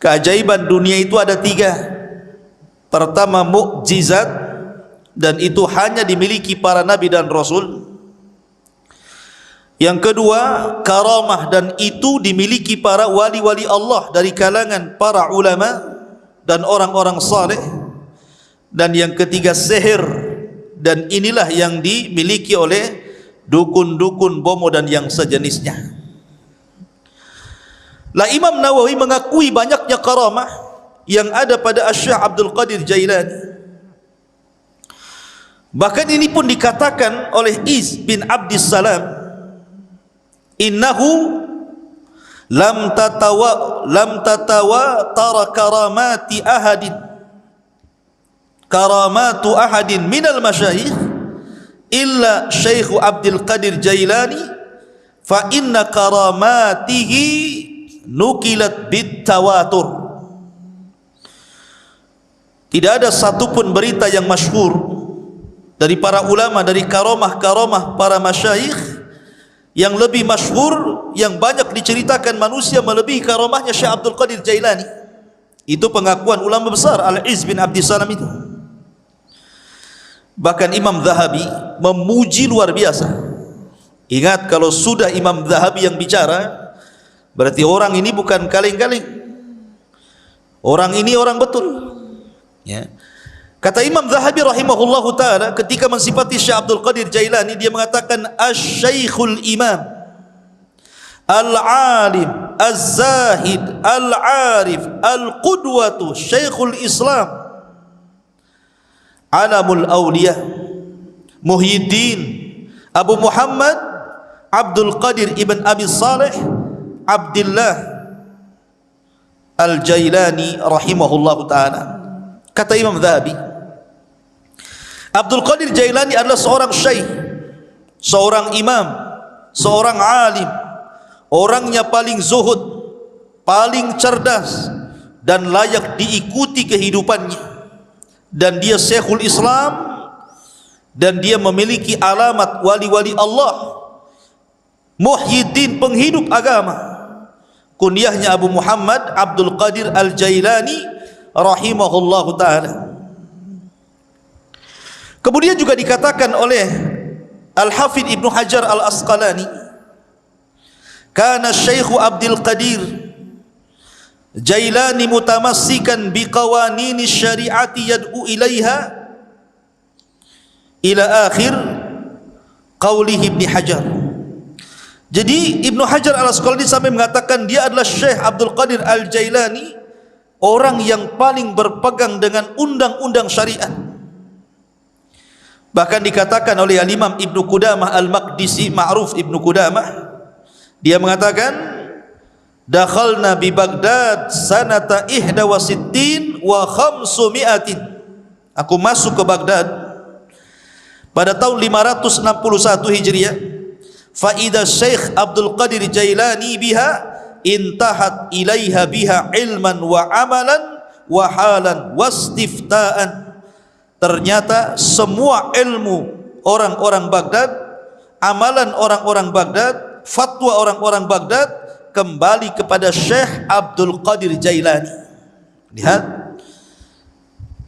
Keajaiban dunia itu ada 3. Pertama, mukjizat, dan itu hanya dimiliki para nabi dan rasul. Yang kedua, karamah, dan itu dimiliki para wali-wali Allah dari kalangan para ulama dan orang-orang saleh. Dan yang ketiga, sihir, dan inilah yang dimiliki oleh dukun-dukun, bomo dan yang sejenisnya. Lah Imam Nawawi mengakui banyaknya karamah yang ada pada Syekh Abdul Qadir Jailani. Bahkan ini pun dikatakan oleh Iz bin Abdis Salam, innahu lam tatawa tara karamatu ahadin minal masyayikh illa Syekh Abdul Qadir Jailani, fa inna karamatihi nukilat bit tawatur. Tidak ada satupun berita yang masyhur dari para ulama, dari karamah-karamah para masyayikh yang lebih masyhur, yang banyak diceritakan manusia melebihi karamahnya Syekh Abdul Qadir Jailani. Itu pengakuan ulama besar Al-Iz bin Abdis Salam itu. Bahkan Imam Zahabi memuji luar biasa. Ingat, kalau sudah Imam Zahabi yang bicara, berarti orang ini bukan kaleng-kaleng. Orang ini orang betul. Ya. Kata Imam Zahabi rahimahullahu ta'ala ketika mensifati Syekh Abdul Qadir Jailani, dia mengatakan Asy-Syaikhul Imam Al-Alim Az-Zahid Al-Arif Al-Qudwatu Syekhul Islam Alamul Awliya Muhyiddin Abu Muhammad Abdul Qadir Ibn Abi Saleh Abdullah Al-Jailani rahimahullahu ta'ala. Kata Imam Zahabi, Abdul Qadir Jailani adalah seorang syekh, seorang imam, seorang alim, orangnya paling zuhud, paling cerdas, dan layak diikuti kehidupannya. Dan dia Syekhul Islam, dan dia memiliki alamat wali-wali Allah, Muhyiddin, penghidup agama. Kunyahnya Abu Muhammad Abdul Qadir Al-Jailani rahimahullahu ta'ala. Kemudian juga dikatakan oleh Al-Hafidh Ibnu Hajar Al-Asqalani, kana Syekh Abdul Qadir Jailani mutamassikan biqawanini syari'ati yad'u ilaiha ila akhir qawlihi Ibnu Hajar. Jadi Ibnu Hajar Al-Asqalani sampai mengatakan dia adalah Syekh Abdul Qadir Al-Jailani, orang yang paling berpegang dengan undang-undang syariat. Bahkan dikatakan oleh Al-Imam Ibnu Qudamah Al-Maqdisi, Ma'ruf Ibnu Qudamah, dia mengatakan dakhalna bi Baghdad sanata 61 wa 500. Aku masuk ke Baghdad pada tahun 561 Hijriah. Fa idza Syekh Abdul Qadir Jailani biha intahat ilaiha biha ilman wa amalan wa halan wastifta'an. Ternyata semua ilmu orang-orang Baghdad, amalan orang-orang Baghdad, fatwa orang-orang Baghdad kembali kepada Syekh Abdul Qadir Jailani. Lihat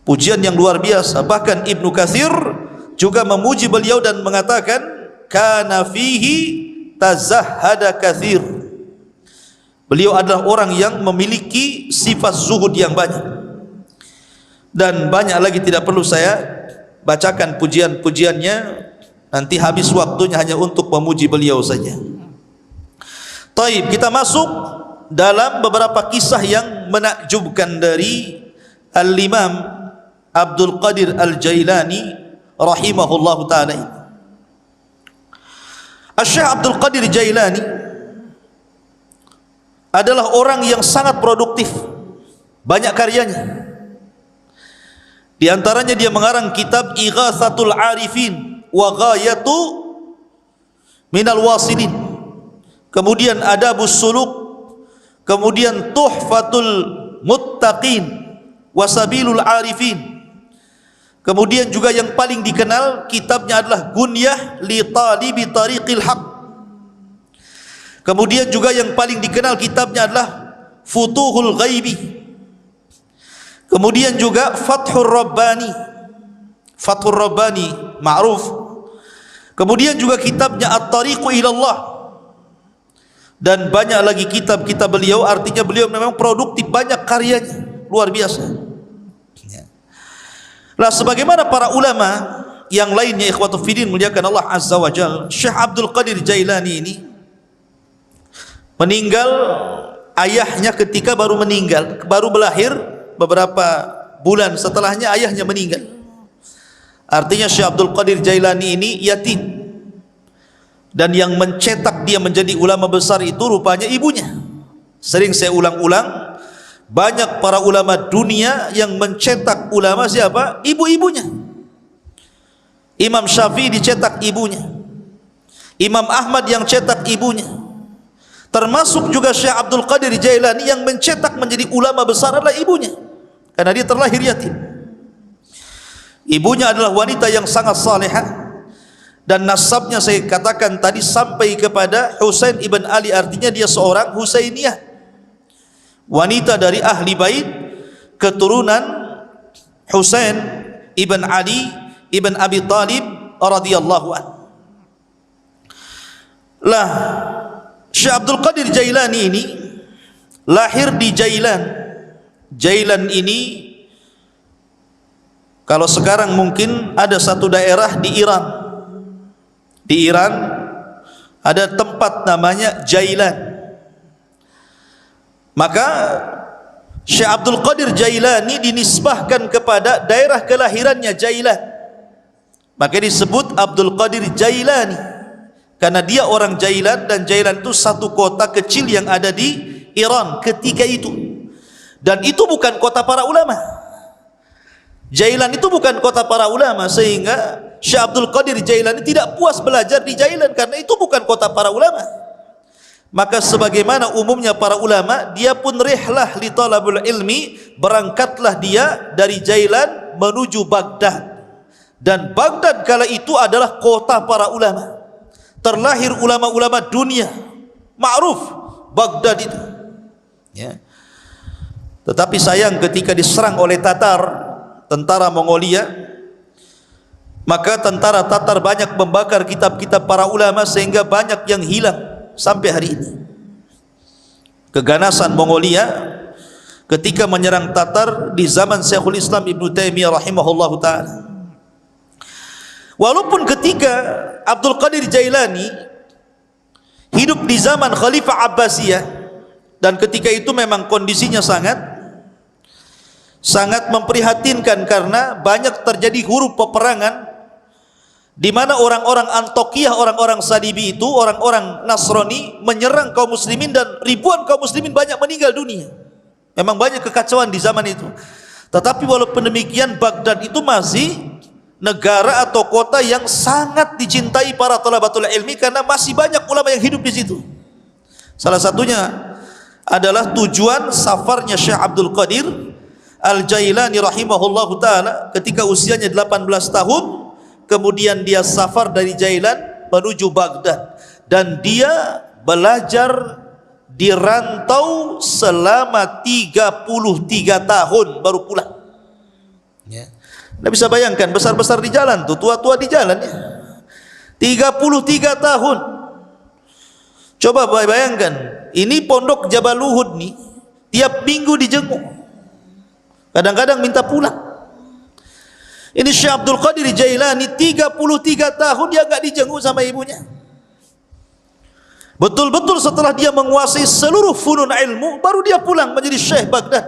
pujian yang luar biasa. Bahkan Ibnu Katsir juga memuji beliau dan mengatakan kana fihi tazahhada katsir. Beliau adalah orang yang memiliki sifat zuhud yang banyak. Dan banyak lagi tidak perlu saya bacakan pujian-pujiannya, nanti habis waktunya hanya untuk memuji beliau saja. Taib, kita masuk dalam beberapa kisah yang menakjubkan dari Al-Imam Abdul Qadir Al-Jailani rahimahullahu ta'ala. Syekh Abdul Qadir Jailani adalah orang yang sangat produktif, banyak karyanya. Di antaranya dia mengarang kitab Ighatsatul Arifin wa Ghayatu Minal Wasilin, kemudian Adabus Suluk, kemudian Tuhfatul Muttaqin wa Sabilul Arifin. Kemudian juga yang paling dikenal kitabnya adalah Gunyah li Talibi Tariqil Haq. Kemudian juga yang paling dikenal kitabnya adalah Futuhul Ghaibi. Kemudian juga Fathur Rabbani, Fathur Rabbani ma'ruf. Kemudian juga kitabnya At-Tariqu Ilallah, dan banyak lagi kitab-kitab beliau. Artinya beliau memang produktif, banyak karyanya, luar biasa. Lah sebagaimana para ulama yang lainnya, ikhwatu fiddin muliakan Allah Azza wa Jalla, Syekh Abdul Qadir Jailani ini meninggal, ayahnya ketika baru meninggal, baru berlahir beberapa bulan setelahnya ayahnya meninggal. Artinya Syekh Abdul Qadir Jailani ini yatim, dan yang mencetak dia menjadi ulama besar itu rupanya ibunya. Sering saya ulang-ulang, banyak para ulama dunia yang mencetak ulama siapa? Ibu-ibunya. Imam Syafi'i dicetak ibunya, Imam Ahmad yang cetak ibunya, termasuk juga Syekh Abdul Qadir Jailani yang mencetak menjadi ulama besar adalah ibunya, karena dia terlahir yatim. Ibunya adalah wanita yang sangat salihah, dan nasabnya saya katakan tadi sampai kepada Husain ibn Ali, artinya dia seorang Husainiyah, wanita dari ahli bait, keturunan Husain ibn Ali ibn Abi Talib radhiyallahu anhu. Lah Syekh Abdul Qadir Jailani ini lahir di Jailan. Jailan ini kalau sekarang mungkin ada satu daerah di Iran. Di Iran ada tempat namanya Jailan. Maka Syekh Abdul Qadir Jailani dinisbahkan kepada daerah kelahirannya Jailan. Maka disebut Abdul Qadir Jailani karena dia orang Jailan, dan Jailan itu satu kota kecil yang ada di Iran ketika itu. Dan itu bukan kota para ulama. Jailan itu bukan kota para ulama, sehingga Syekh Abdul Qadir Jailani tidak puas belajar di Jailan karena itu bukan kota para ulama. Maka sebagaimana umumnya para ulama, dia pun rihlah li talabul ilmi, berangkatlah dia dari Jailan menuju Baghdad. Dan Baghdad kala itu adalah kota para ulama. Terlahir ulama-ulama dunia, ma'ruf Baghdad itu. Ya. Tetapi sayang ketika diserang oleh Tatar, tentara Mongolia, maka tentara Tatar banyak membakar kitab-kitab para ulama sehingga banyak yang hilang sampai hari ini. Keganasan Mongolia ketika menyerang Tatar di zaman Syekhul Islam Ibnu Taimiyah rahimahullahu taala. Walaupun ketika Abdul Qadir Jailani hidup di zaman Khalifah Abbasiyah, dan ketika itu memang kondisinya sangat memprihatinkan karena banyak terjadi huru peperangan, di mana orang-orang Antokiyah, orang-orang Salibi itu, orang-orang Nasrani menyerang kaum muslimin, dan ribuan kaum muslimin banyak meninggal dunia. Memang banyak kekacauan di zaman itu. Tetapi walaupun demikian, Baghdad itu masih negara atau kota yang sangat dicintai para thalabatul ilmi karena masih banyak ulama yang hidup di situ. Salah satunya adalah tujuan safarnya Syekh Abdul Qadir Al-Jailani rahimahullahu taala ketika usianya 18 tahun, kemudian dia safar dari Jailan menuju Baghdad, dan dia belajar di rantau selama 33 tahun baru pulang. Ya. Anda bisa bayangkan, besar-besar di jalan tuh, tua-tua di jalan ya. 33 tahun. Coba bayangkan, ini pondok Jabal Uhud nih, tiap minggu dijenguk. Kadang-kadang minta pulang. Ini Syekh Abdul Qadir Jailani 33 tahun dia enggak dijenguk sama ibunya. Betul-betul setelah dia menguasai seluruh funun ilmu, baru dia pulang menjadi Syekh Baghdad.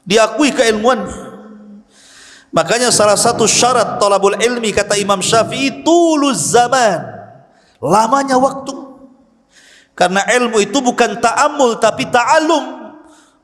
Diakui keilmuannya. Makanya salah satu syarat talabul ilmi kata Imam Syafi'i, tuluz zaman, lamanya waktu. Karena ilmu itu bukan ta'ammul tapi ta'allum.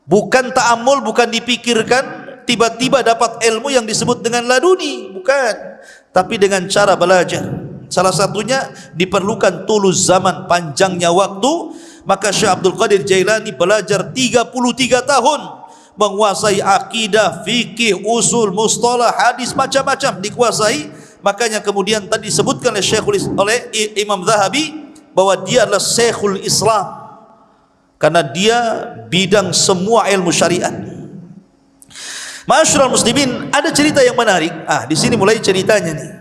Bukan ta'ammul, bukan dipikirkan tiba-tiba dapat ilmu yang disebut dengan laduni, bukan, tapi dengan cara belajar. Salah satunya diperlukan tuluz zaman, panjangnya waktu. Maka Syekh Abdul Qadir Jailani belajar 33 tahun, menguasai akidah, fikih, usul, mustalah, hadis, macam-macam dikuasai. Makanya kemudian tadi disebutkan oleh Imam Zahabi bahwa dia adalah Syekhul Islam karena dia bidang semua ilmu syariat. Ma'asyiral muslimin, ada cerita yang menarik. Di sini mulai ceritanya nih.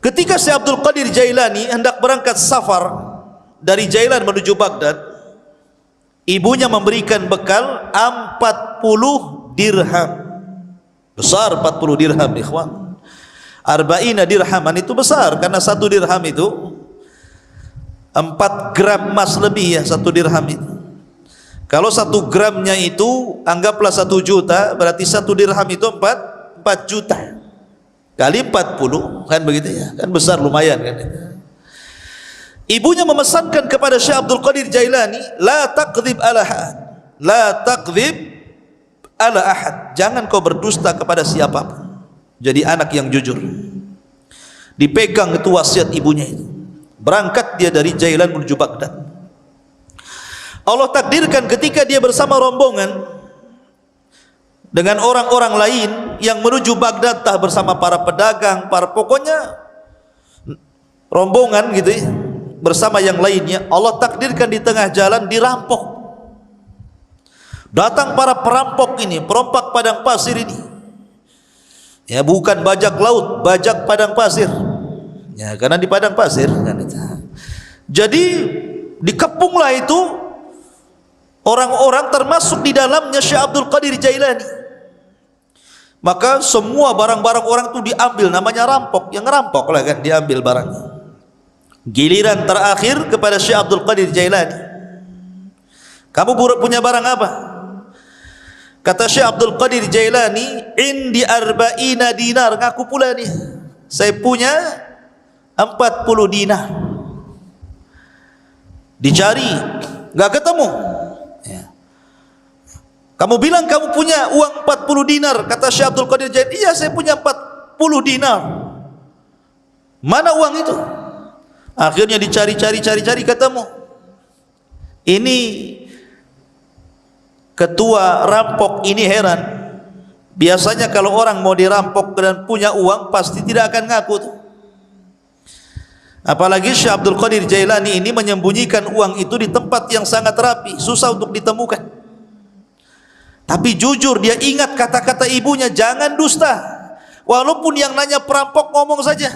Ketika Syekh Abdul Qadir Jailani hendak berangkat safar dari Jailan menuju Baghdad, ibunya memberikan bekal 40 dirham. Besar 40 dirham, ikhwan. Arba'ina dirhaman itu besar, karena 1 dirham itu 4 gram emas lebih ya, 1 dirham itu. Kalau 1 gramnya itu anggaplah 1 juta, berarti 1 dirham itu 4 juta kali 40, kan begitu ya, kan besar, lumayan kan. Ibunya memesankan kepada Syekh Abdul Qadir Jailani, la taqdzib ala ahad, la taqdzib ala ahad, jangan kau berdusta kepada siapapun, jadi anak yang jujur. Dipegang itu wasiat ibunya itu. Berangkat dia dari Jailan menuju Baghdad. Allah takdirkan ketika dia bersama rombongan dengan orang-orang lain yang menuju Baghdad, entah bersama para pedagang, pokoknya rombongan gitu ya, bersama yang lainnya, Allah takdirkan di tengah jalan dirampok. Datang para perampok ini, perompak padang pasir ini. Ya, bukan bajak laut, bajak padang pasir. Ya, karena di padang pasir kan itu. Jadi dikepunglah itu orang-orang, termasuk di dalamnya Syekh Abdul Qadir Jailani. Maka semua barang-barang orang itu diambil, namanya rampok. Yang ngerampok lah kan, diambil barangnya. Giliran terakhir kepada Syekh Abdul Qadir Jailani. Kamu punya barang apa? Kata Syekh Abdul Qadir Jailani, indi arba'ina dinar. Ngaku pula nih, saya punya 40 dinar. Dicari, nggak ketemu. Ya. Kamu bilang kamu punya uang 40 dinar. Kata Syekh Abdul Qadir Jailani, iya saya punya 40 dinar. Mana uang itu? Akhirnya dicari-cari ketemu. Ini ketua rampok ini heran. Biasanya kalau orang mau dirampok dan punya uang, pasti tidak akan ngaku tuh. Apalagi Syekh Abdul Qadir Jailani ini menyembunyikan uang itu di tempat yang sangat rapi, susah untuk ditemukan. Tapi jujur dia ingat kata-kata ibunya, jangan dusta. Walaupun yang nanya perampok ngomong saja.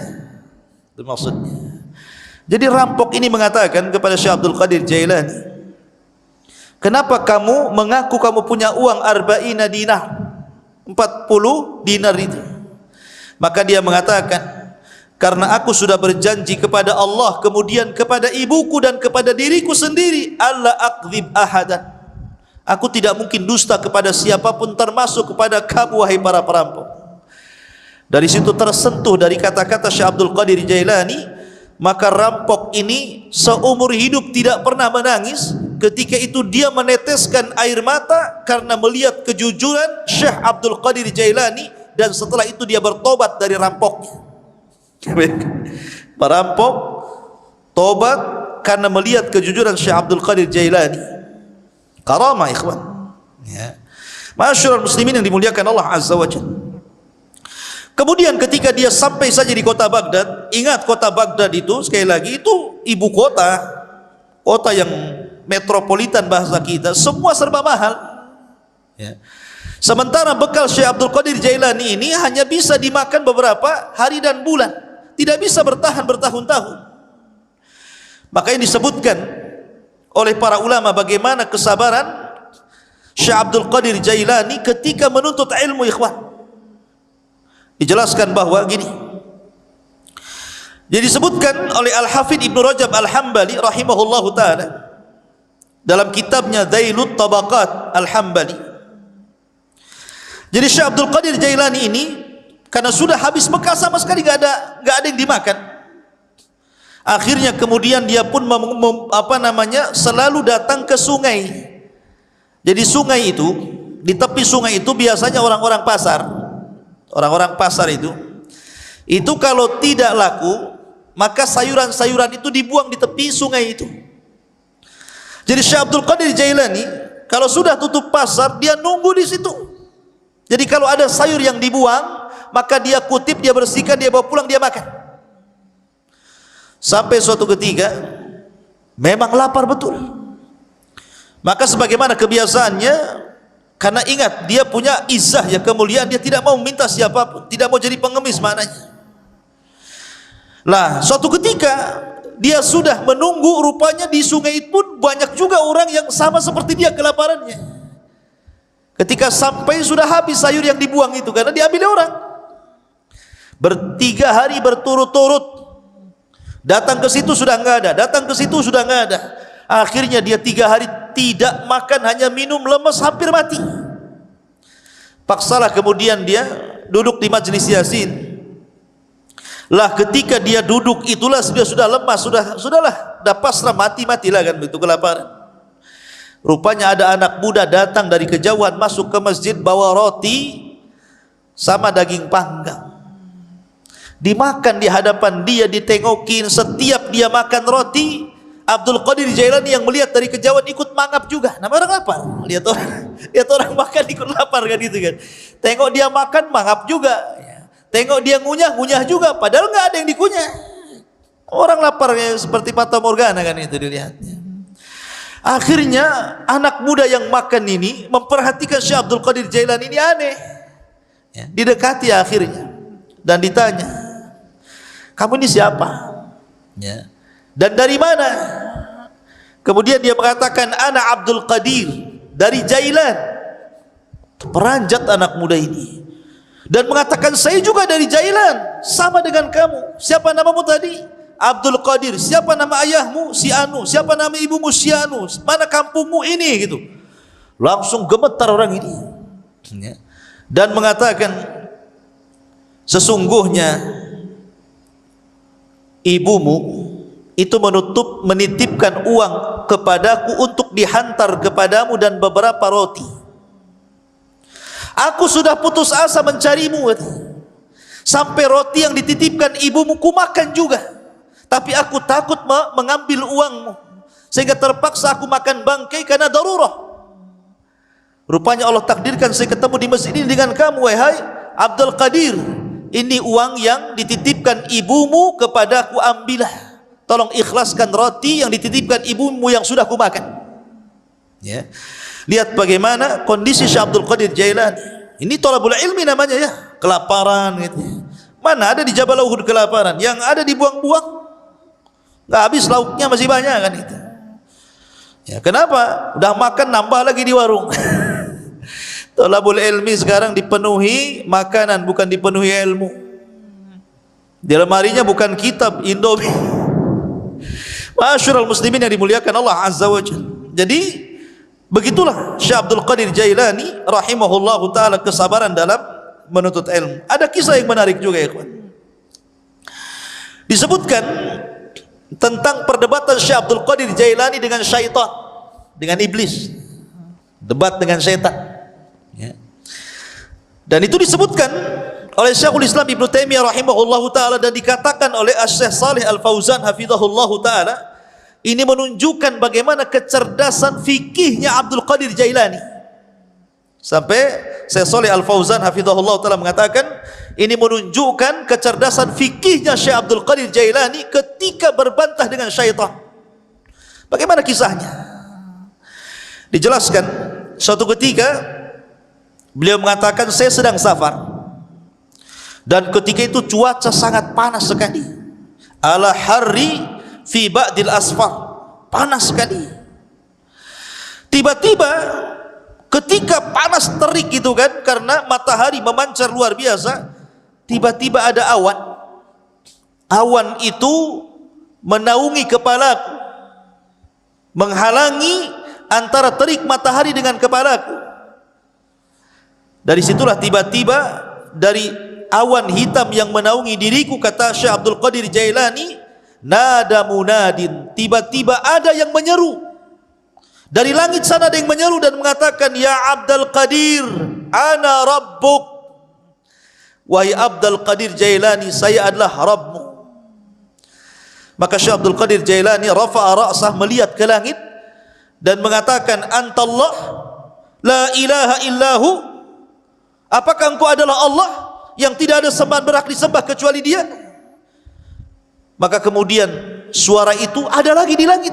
Itu maksudnya. Jadi rampok ini mengatakan kepada Syekh Abdul Qadir Jailani, kenapa kamu mengaku kamu punya uang arba'ina dinar, 40 dinar itu? Maka dia mengatakan, karena aku sudah berjanji kepada Allah, kemudian kepada ibuku dan kepada diriku sendiri, alla aqdzib ahadan, aku tidak mungkin dusta kepada siapapun, termasuk kepada kamu wahai para perampok. Dari situ tersentuh dari kata-kata Syekh Abdul Qadir Jailani. Maka rampok ini seumur hidup tidak pernah menangis. Ketika itu dia meneteskan air mata karena melihat kejujuran Syekh Abdul Qadir Jailani, dan setelah itu dia bertobat dari rampoknya. Perampok tobat karena melihat kejujuran Syekh Abdul Qadir Jailani. Karamah ikhwan ya. Ma'asyiral muslimin yang dimuliakan Allah Azza wa Jalla. Kemudian ketika dia sampai saja di kota Baghdad, ingat kota Baghdad itu sekali lagi itu ibu kota, kota yang metropolitan bahasa kita, semua serba mahal ya. Sementara bekal Syekh Abdul Qadir Jailani ini hanya bisa dimakan beberapa hari dan bulan, tidak bisa bertahan bertahun-tahun. Makanya disebutkan oleh para ulama bagaimana kesabaran Syekh Abdul Qadir Jailani ketika menuntut ilmu, ikhwan. Dijelaskan bahwa gini, jadi disebutkan oleh Al-Hafidh Ibnu Rajab Al-Hambali rahimahullahu ta'ala dalam kitabnya Dhailut Tabaqat Al-Hambali. Jadi Syekh Abdul Qadir Jailani ini karena sudah habis bekal sama sekali, nggak ada yang dimakan. Akhirnya kemudian dia pun selalu datang ke sungai. Jadi sungai itu, di tepi sungai itu biasanya orang-orang pasar. Orang-orang pasar itu kalau tidak laku, maka sayuran-sayuran itu dibuang di tepi sungai itu. Jadi Syekh Abdul Qadir Jailani kalau sudah tutup pasar, dia nunggu di situ. Jadi kalau ada sayur yang dibuang, maka dia kutip, dia bersihkan, dia bawa pulang, dia makan. Sampai suatu ketika memang lapar betul. Maka sebagaimana kebiasaannya, Karena ingat, dia punya izzah ya, kemuliaan, dia tidak mau minta siapapun, tidak mau jadi pengemis maknanya. Lah, suatu ketika dia sudah menunggu, rupanya di sungai pun banyak juga orang yang sama seperti dia kelaparannya. Ketika sampai sudah habis sayur yang dibuang itu, karena diambil orang. Bertiga hari berturut-turut, datang ke situ sudah enggak ada, datang ke situ sudah enggak ada. Akhirnya dia 3 hari tidak makan, hanya minum, lemas, hampir mati. Paksalah kemudian dia duduk di majlis Yasin. Lah ketika dia duduk itulah dia sudah lemas, sudahlah, dah pasrah, mati-matilah kan, begitu kelaparan. Rupanya ada anak muda datang dari kejauhan masuk ke masjid bawa roti sama daging panggang. Dimakan di hadapan dia, ditengokin. Setiap dia makan roti, Abdul Qadir Jailani yang melihat dari kejauhan ikut mangap juga. Nama orang lapar. Lihat orang makan ikut lapar kan gitu kan. Tengok dia makan mangap juga. Tengok dia ngunyah juga. Padahal nggak ada yang dikunyah. Orang laparnya seperti Fata Morgana kan itu dilihatnya. Akhirnya anak muda yang makan ini memperhatikan Syekh Abdul Qadir Jailani ini aneh. Didekati akhirnya dan ditanya, kamu ini siapa? Dan dari mana? Kemudian dia mengatakan, ana Abdul Qadir dari Jailan. Peranjat anak muda ini dan mengatakan, saya juga dari Jailan, sama dengan kamu. Siapa namamu tadi? Abdul Qadir. Siapa nama ayahmu? Si Anu. Siapa nama ibumu? Si Anu. Mana kampungmu ini? Gitu. Langsung gemetar orang ini dan mengatakan, sesungguhnya ibumu itu menitipkan uang kepadaku untuk dihantar kepadamu dan beberapa roti. Aku sudah putus asa mencarimu, sampai roti yang dititipkan ibumu ku makan juga, tapi aku takut mengambil uangmu, sehingga terpaksa aku makan bangkai karena darurah. Rupanya Allah takdirkan saya ketemu di masjid ini dengan kamu, wahai Abdul Qadir. Ini uang yang dititipkan ibumu kepadaku, ambillah. Tolong ikhlaskan roti yang dititipkan ibumu yang sudah kumakan. Ya. Lihat bagaimana kondisi Syekh Abdul Qadir Jailani. Ini thalabul ilmi namanya ya, kelaparan gitu. Mana ada di Jabal Uhud kelaparan, yang ada dibuang-buang. Enggak habis lauknya masih banyak kan itu. Ya, kenapa? Udah makan nambah lagi di warung. Thalabul ilmi sekarang dipenuhi makanan, bukan dipenuhi ilmu. Di lemarinya bukan kitab, Indomie. Ma'asyiral muslimin yang dimuliakan Allah Azza wa Jalla. Jadi begitulah Syekh Abdul Qadir Jailani rahimahullahu taala, kesabaran dalam menuntut ilmu. Ada kisah yang menarik juga ya kawan. Disebutkan tentang perdebatan Syekh Abdul Qadir Jailani dengan syaitan, dengan iblis. Debat dengan syaitan. Ya. Dan itu disebutkan oleh Syekhul Islam Ibnu Taimiyah rahimahullahu taala dan dikatakan oleh Asy-Syaikh Shalih Al-Fauzan hafizahullahu taala, ini menunjukkan bagaimana kecerdasan fikihnya Abdul Qadir Jailani. Sampai Syekh Shalih Al-Fauzan hafizahullahu taala mengatakan, ini menunjukkan kecerdasan fikihnya Syekh Abdul Qadir Jailani ketika berbantah dengan syaitan. Bagaimana kisahnya? Dijelaskan suatu ketika beliau mengatakan, saya sedang safar dan ketika itu cuaca sangat panas sekali. Ala harri fi ba'dil asfar, panas sekali. Tiba-tiba ketika panas terik gitu kan, karena matahari memancar luar biasa, tiba-tiba ada awan. Awan itu menaungi kepalaku, menghalangi antara terik matahari dengan kepalaku. Dari situlah tiba-tiba dari awan hitam yang menaungi diriku, kata Syekh Abdul Qadir Jailani, nada munadin, tiba-tiba ada yang menyeru dari langit sana, ada yang menyeru dan mengatakan, ya Abdul Qadir, ana rabbuk. Wahai Abdul Qadir Jailani, saya adalah Rabbmu. Maka Syekh Abdul Qadir Jailani rafa'a ra'sah, melihat ke langit dan mengatakan, antallah la ilaha illahu, apakah engkau adalah Allah yang tidak ada sembahan berhak disembah kecuali Dia? Maka kemudian suara itu ada lagi di langit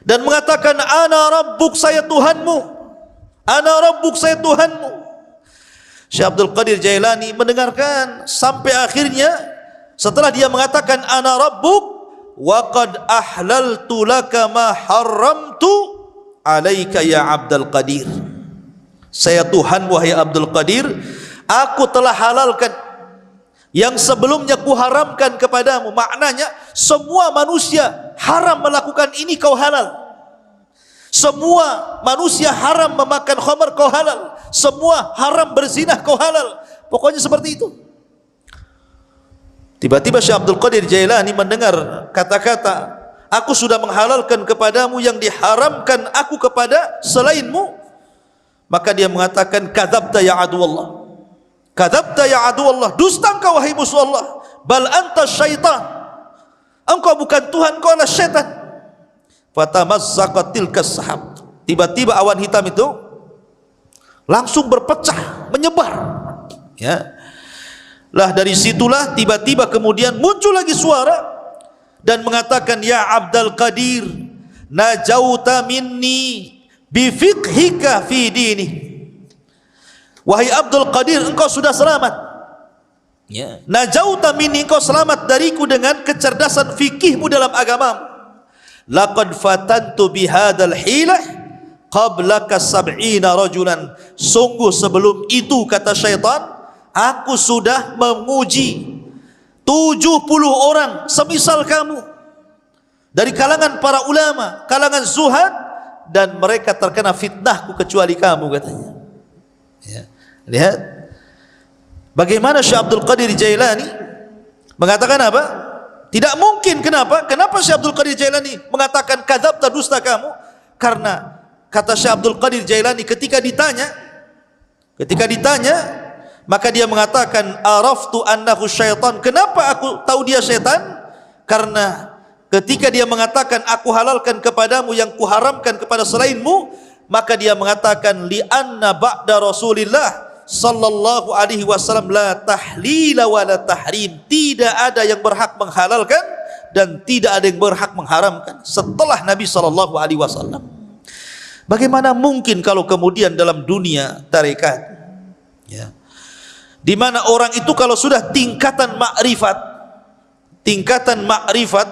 dan mengatakan, ana rabbuk, saya Tuhanmu. Ana rabbuk, saya Tuhanmu. Syekh Abdul Qadir Jailani mendengarkan sampai akhirnya, setelah dia mengatakan ana rabbuk wa qad ahlaltu laka ma haramtu alaika ya Abdul Qadir. Saya Tuhan wahai Abdul Qadir, aku telah halalkan yang sebelumnya kuharamkan kepadamu. Maknanya semua manusia haram melakukan ini, kau halal. Semua manusia haram memakan khamar, kau halal. Semua haram berzinah, kau halal. Pokoknya seperti itu. Tiba-tiba Syekh Abdul Qadir Jailani mendengar kata-kata, aku sudah menghalalkan kepadamu yang diharamkan aku kepada selainmu. Maka dia mengatakan, kadzabta ya aduwallah, kadzabta ya aduwallah, dusta engkau wahai musuh Allah. Bal anta syaitan, engkau bukan Tuhan, engkau adalah syaitan. Fatamazzaqat tilkas sahab, tiba-tiba awan hitam itu langsung berpecah, menyebar, ya. Lah dari situlah tiba-tiba kemudian muncul lagi suara dan mengatakan, ya Abdul Qadir, najauta minni bifiqhika fi dini. Wahai Abdul Qadir, engkau sudah selamat, ya. Najauta minni, engkau selamat dariku dengan kecerdasan fikihmu dalam agamamu. Laqad fatantu bihadzal hilah qablaka sab'ina rajulan. Sungguh sebelum itu, kata syaitan, aku sudah menguji 70 orang semisal kamu dari kalangan para ulama, kalangan zuhad, dan mereka terkena fitnahku kecuali kamu, katanya, ya. Lihat bagaimana Syekh Abdul Qadir Jailani mengatakan apa? Tidak mungkin. Kenapa? Kenapa Syekh Abdul Qadir Jailani mengatakan kadzabta, dusta kamu? Karena kata Syekh Abdul Qadir Jailani, ketika ditanya, maka dia mengatakan, araftu annahu syaitan. Kenapa aku tahu dia syaitan? Karena ketika dia mengatakan aku halalkan kepadamu yang kuharamkan kepada selainmu, maka dia mengatakan, li anna ba'da Rasulillah sallallahu alaihi wasallam la tahlila wa la tahrim. Tidak ada yang berhak menghalalkan dan tidak ada yang berhak mengharamkan setelah Nabi sallallahu alaihi wasallam. Bagaimana mungkin kalau kemudian dalam dunia tarekat, ya, di mana orang itu kalau sudah tingkatan makrifat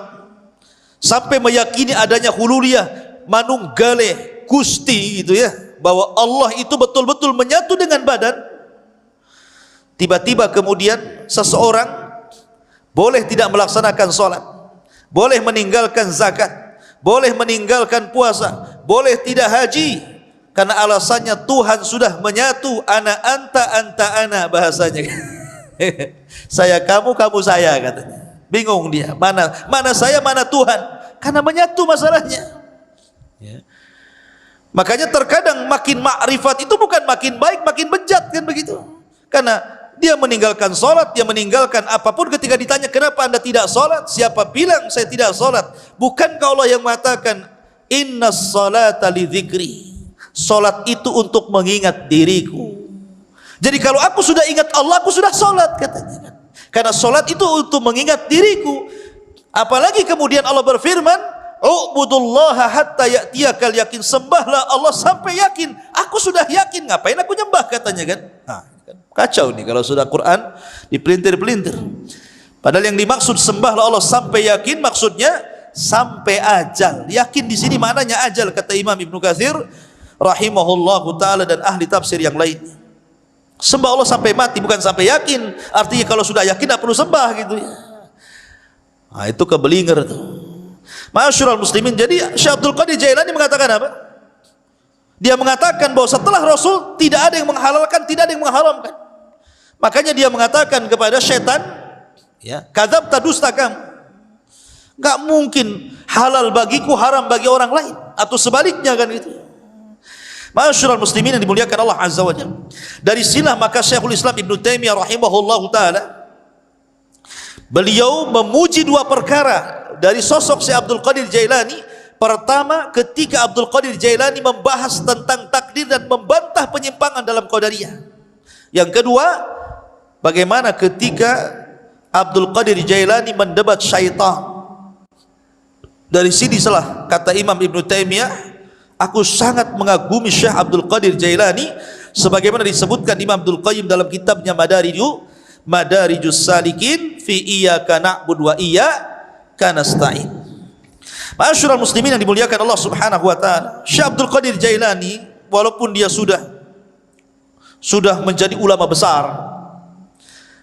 sampai meyakini adanya hululiyah, manunggale Gusti, gitu ya, bahwa Allah itu betul-betul menyatu dengan badan. Tiba-tiba kemudian seseorang boleh tidak melaksanakan sholat, boleh meninggalkan zakat, boleh meninggalkan puasa, boleh tidak haji, karena alasannya Tuhan sudah menyatu. Ana anta, anta ana, bahasanya. Saya kamu, kamu saya, katanya. Bingung dia, mana saya, mana Tuhan, karena menyatu masalahnya, ya. Makanya terkadang makin makrifat itu bukan makin baik, makin bejat, kan begitu. Karena dia meninggalkan sholat, dia meninggalkan apapun. Ketika ditanya, kenapa anda tidak sholat? Siapa bilang saya tidak sholat? Bukankah Allah yang mengatakan, inna sholata li dzikri, sholat itu untuk mengingat diriku. Jadi kalau aku sudah ingat Allah, aku sudah sholat, katanya. Karena sholat itu untuk mengingat diriku. Apalagi kemudian Allah berfirman, u'budullaha hatta ya'tiyakal yakin, sembahlah Allah sampai yakin. Aku sudah yakin, ngapain aku nyembah, katanya, kan. Nah, kacau nih kalau sudah Quran dipelintir-pelintir. Padahal yang dimaksud sembahlah Allah sampai yakin, maksudnya sampai ajal. Yakin di sini maknanya ajal, kata Imam Ibnu Katsir rahimahullahu taala dan ahli tafsir yang lainnya. Sembah Allah sampai mati, bukan sampai yakin. Artinya kalau sudah yakin tidak perlu sembah, gitu ya. Nah, itu kebelinger tuh. Ma'asyiral muslimin, jadi Syekh Abdul Qadir Jailani mengatakan apa? Dia mengatakan bahwa setelah Rasul tidak ada yang menghalalkan, tidak ada yang mengharamkan. Makanya dia mengatakan kepada syaitan, ya, kadzabta, dusta kamu. Enggak mungkin halal bagiku, haram bagi orang lain, atau sebaliknya, kan gitu. Ma'asyiral muslimin yang dimuliakan Allah Azza wa Jalla. Dari sinilah maka Syekhul Islam Ibnu Taimiyah rahimahullahu taala, beliau memuji dua perkara dari sosok Syekh Abdul Qadir Jailani. Pertama, ketika Abdul Qadir Jailani membahas tentang takdir dan membantah penyimpangan dalam Qadariyah. Yang kedua, bagaimana ketika Abdul Qadir Jailani mendebat syaitan. Dari sini salah kata Imam Ibnu Taimiyah, aku sangat mengagumi Syekh Abdul Qadir Jailani, sebagaimana disebutkan Imam Abdul Qayyim dalam kitabnya Madarijus Salikin fi iyyaka na'budu wa iyyaka nasta'in. Ma'asyiral muslimin yang dimuliakan Allah Subhanahu wa taala, Syekh Abdul Qadir Jailani walaupun dia sudah menjadi ulama besar,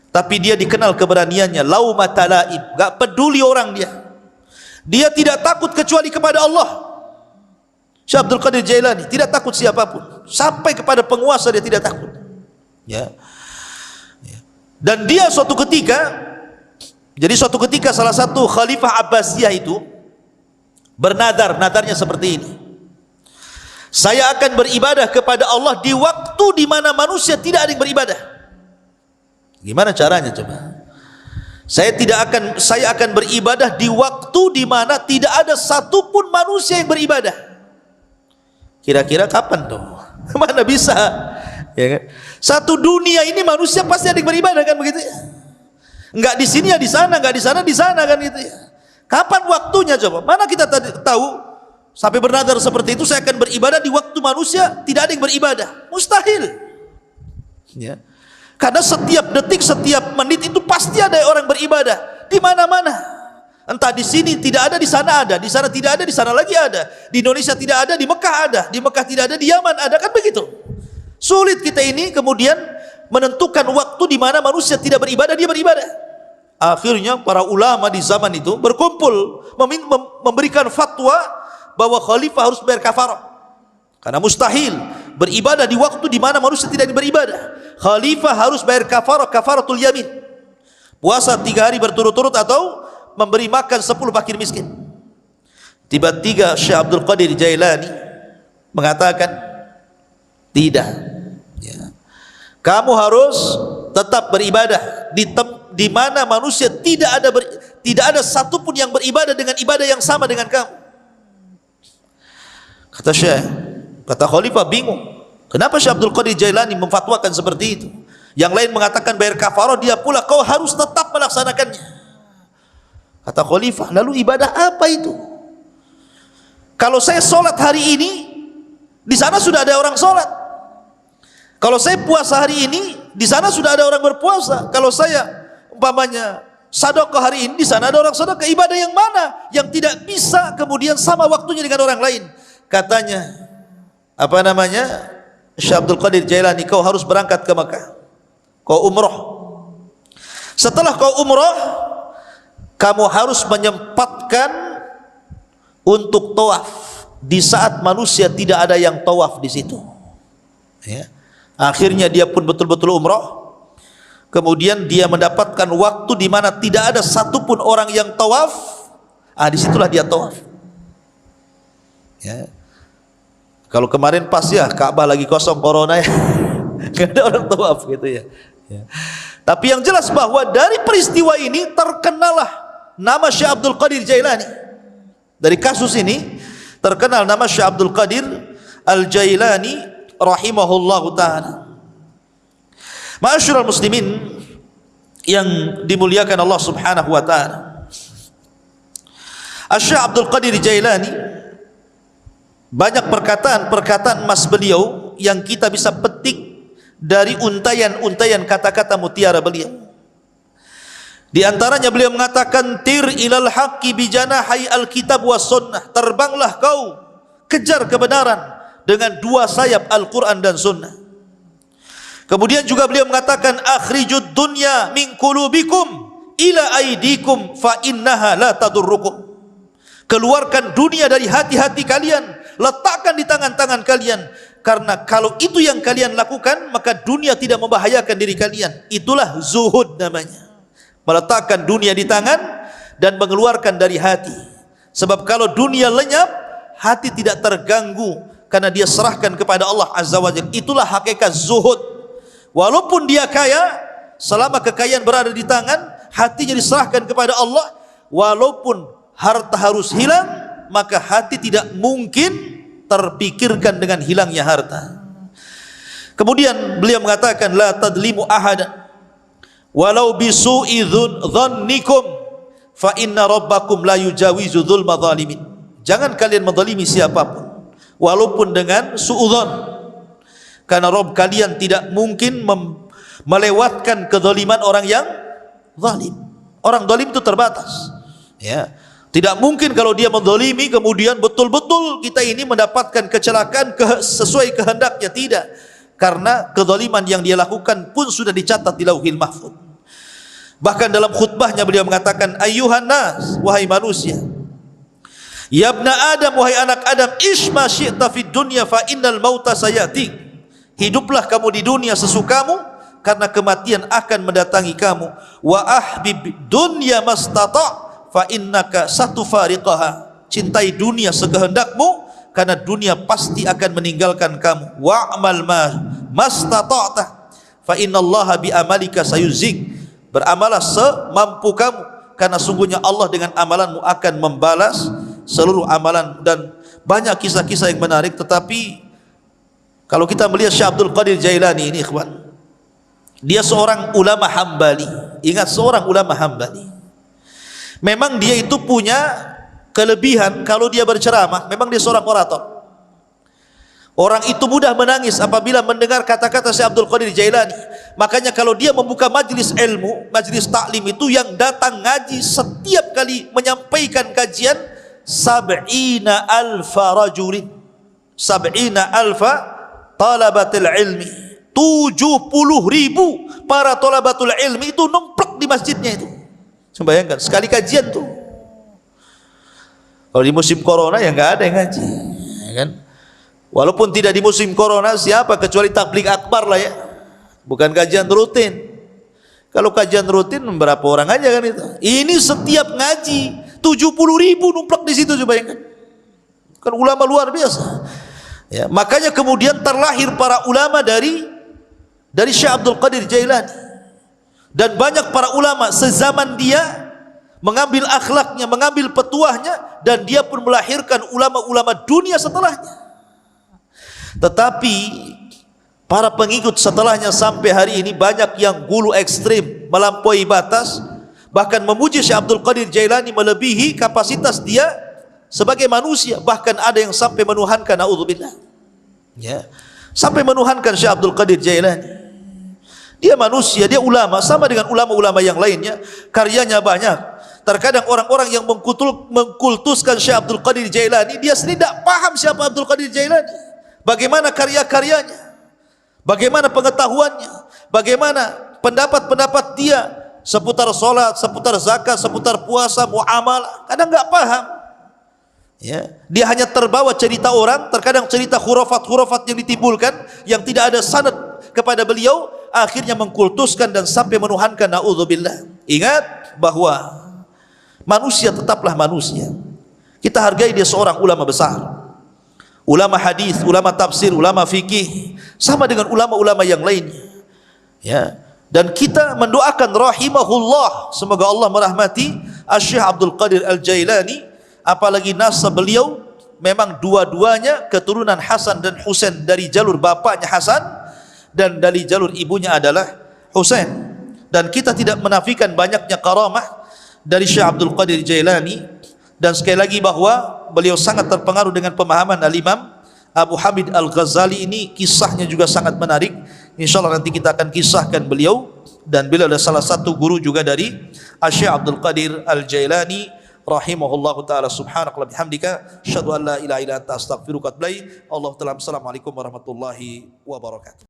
tapi dia dikenal keberaniannya, laumata laim, enggak peduli orang dia. Dia tidak takut kecuali kepada Allah. Syekh Abdul Qadir Jailani tidak takut siapapun, sampai kepada penguasa dia tidak takut. Ya. Dan dia suatu ketika salah satu Khalifah Abbasiyah itu bernadar, nadarnya seperti ini: saya akan beribadah kepada Allah di waktu di mana manusia tidak ada yang beribadah. Gimana caranya coba? Saya akan beribadah di waktu di mana tidak ada satupun manusia yang beribadah. Kira-kira kapan tuh? Mana bisa? Ya kan? Satu dunia ini manusia pasti ada yang beribadah kan begitu ya? Enggak di sini ya di sana, enggak di sana di sana kan gitu ya. Kapan waktunya coba? Mana kita tahu sampai bernadar seperti itu, saya akan beribadah di waktu manusia tidak ada yang beribadah. Mustahil. Ya. Karena setiap detik, setiap menit itu pasti ada orang beribadah di mana-mana. Entah di sini tidak ada, di sana ada, di sana tidak ada, di sana lagi ada. Di Indonesia tidak ada, di Mekah ada, di Mekah tidak ada, di Yaman ada, kan begitu. Sulit kita ini kemudian menentukan waktu di mana manusia tidak beribadah, dia beribadah. Akhirnya para ulama di zaman itu berkumpul memberikan fatwa bahwa khalifah harus bayar kafarah. Karena mustahil beribadah di waktu di mana manusia tidak beribadah. Khalifah harus bayar kafaratul yamin. Puasa 3 hari berturut-turut atau memberi makan 10 fakir miskin. Tiba-tiba Syekh Abdul Qadir Jailani mengatakan, tidak. Ya. Kamu harus tetap beribadah di mana manusia tidak ada satupun yang beribadah dengan ibadah yang sama dengan kamu. Kata Khalifah bingung. Kenapa Syekh Abdul Qadir Jailani memfatwakan seperti itu? Yang lain mengatakan bayar kafarah, dia pula kau harus tetap melaksanakannya. Kata Khalifah, lalu ibadah apa itu? Kalau saya solat hari ini, di sana sudah ada orang solat. Kalau saya puasa hari ini, di sana sudah ada orang berpuasa. Kalau saya umpamanya sedekah hari ini, di sana ada orang sedekah. Ibadah yang mana yang tidak bisa kemudian sama waktunya dengan orang lain? Katanya, Syekh Abdul Qadir Jailani, kau harus berangkat ke Mekah, kau umrah. Setelah kau umrah, kamu harus menyempatkan untuk tawaf di saat manusia tidak ada yang tawaf di situ. Ya. Akhirnya dia pun betul-betul umrah. Kemudian dia mendapatkan waktu di mana tidak ada satupun orang yang tawaf. Disitulah dia tawaf. Ya. Kalau kemarin pas ya Ka'bah lagi kosong corona ya, nggak ada orang tawaf gitu ya. Ya. Tapi yang jelas bahwa dari peristiwa ini terkenalah nama Syekh Abdul Qadir Jailani. Dari kasus ini terkenal nama Syekh Abdul Qadir Al-Jailani rahimahullahu ta'ala. Ma'asyiral muslimin yang dimuliakan Allah Subhanahu wa ta'ala, Syekh Abdul Qadir Jailani banyak perkataan-perkataan emas beliau yang kita bisa petik dari untayan-untayan kata-kata mutiara beliau. Di antaranya beliau mengatakan, tir ilal haqqi bijanahi alkitab was sunnah. Terbanglah kau kejar kebenaran dengan 2 sayap Al-Quran dan sunnah. Kemudian juga beliau mengatakan, akhrijud dunya min qulubikum ila aidikum fa innaha la tadurrukum. Keluarkan dunia dari hati-hati kalian, letakkan di tangan-tangan kalian, karena kalau itu yang kalian lakukan maka dunia tidak membahayakan diri kalian. Itulah zuhud namanya, meletakkan dunia di tangan dan mengeluarkan dari hati. Sebab kalau dunia lenyap, hati tidak terganggu karena dia serahkan kepada Allah Azza wa Jalla. Itulah hakikat zuhud. Walaupun dia kaya, selama kekayaan berada di tangan, hatinya diserahkan kepada Allah. Walaupun harta harus hilang, maka hati tidak mungkin terpikirkan dengan hilangnya harta. Kemudian beliau mengatakan, la tadlimu ahadan walau bisu'i dhannikum fa inna rabbakum la yujawizu dzulma zalimin. Jangan kalian menzalimi siapapun, walaupun dengan suudzon, karena Rabb kalian tidak mungkin melewatkan kezaliman orang yang zalim. Orang zalim itu terbatas, ya. Tidak mungkin kalau dia menzalimi kemudian betul-betul kita ini mendapatkan kecelakaan sesuai kehendaknya, tidak. Karena kezaliman yang dia lakukan pun sudah dicatat di Lauhil Mahfuz. Bahkan dalam khutbahnya beliau mengatakan, ayyuhan nas, wahai manusia, ya ibna Adam, wahai anak Adam, ish ma syi'ta fid dunya fa innal mauta sayati. Hiduplah kamu di dunia sesukamu, karena kematian akan mendatangi kamu. Wa ahbib dunya mastata' fa innaka satufariqaha. Cintai dunia sekehendakmu, karena dunia pasti akan meninggalkan kamu. Wa'mal mastata'ta fa innallaha bi amalika sayuzik. Beramalah semampu kamu, karena sungguhnya Allah dengan amalanmu akan membalas seluruh amalan. Dan banyak kisah-kisah yang menarik, tetapi kalau kita melihat Syekh Abdul Qadir Jailani ini, ikhwan, dia seorang ulama Hambali. Ingat, seorang ulama Hambali. Memang dia itu punya kelebihan, kalau dia berceramah, memang dia seorang orator. Orang itu mudah menangis apabila mendengar kata-kata Syekh Abdul Qadir Jailani. Makanya kalau dia membuka majlis ilmu, majlis taklim itu, yang datang ngaji setiap kali menyampaikan kajian 70.000 rajulin, 70.000 talabatul ilmi, 70.000 para talabatul ilmi itu nomplok di masjidnya itu. Coba bayangkan, sekali kajian tuh. Kalau di musim corona ya nggak ada yang ngaji, ya kan? Walaupun tidak di musim corona, siapa kecuali tabligh akbar lah ya, bukan kajian rutin. Kalau kajian rutin berapa orang aja kan itu. Ini setiap ngaji 70.000 numplak di situ, coba bayangkan. Kan ulama luar biasa. Ya, makanya kemudian terlahir para ulama dari Syekh Abdul Qadir Jailani. Dan banyak para ulama sezaman dia mengambil akhlaknya, mengambil petuahnya, dan dia pun melahirkan ulama-ulama dunia setelahnya. Tetapi para pengikut setelahnya sampai hari ini banyak yang gulu ekstrim, melampaui batas, bahkan memuji Syekh Abdul Qadir Jailani melebihi kapasitas dia sebagai manusia. Bahkan ada yang sampai menuhankan, naudzubillah, ya, sampai menuhankan Syekh Abdul Qadir Jailani. Dia manusia, dia ulama, sama dengan ulama-ulama yang lainnya, karyanya banyak. Terkadang orang-orang yang mengkultuskan Syekh Abdul Qadir Jailani, dia sendiri tidak paham siapa Abdul Qadir Jailani, bagaimana karya-karyanya, bagaimana pengetahuannya, bagaimana pendapat-pendapat dia seputar solat, seputar zakat, seputar puasa, muamalah. Kadang nggak paham, ya. Dia hanya terbawa cerita orang, terkadang cerita khurafat-khurafat yang ditimbulkan, yang tidak ada sanad kepada beliau, akhirnya mengkultuskan dan sampai menuhankan, naudzubillah. Ingat bahwa manusia tetaplah manusia. Kita hargai dia seorang ulama besar, ulama hadis, ulama tafsir, ulama fikih, sama dengan ulama-ulama yang lainnya, ya. Dan kita mendoakan rahimahullah, semoga Allah merahmati Syekh Abdul Qadir Al-Jailani. Apalagi nasab beliau memang dua-duanya keturunan Hasan dan Husain, dari jalur bapaknya Hasan dan dari jalur ibunya adalah Husain. Dan kita tidak menafikan banyaknya karamah dari Syekh Abdul Qadir Jailani. Dan sekali lagi bahwa beliau sangat terpengaruh dengan pemahaman Al-Imam Abu Hamid Al-Ghazali. Ini kisahnya juga sangat menarik. InsyaAllah nanti kita akan kisahkan beliau. Dan beliau adalah salah satu guru juga dari Syekh Abdul Qadir Al-Jailani rahimahullahu ta'ala. Subhanakallah bihamdika asyhadu an la ilaha illa anta astaghfiruka wa atubu ilaik. Allahu ta'ala. Assalamualaikum warahmatullahi wabarakatuh.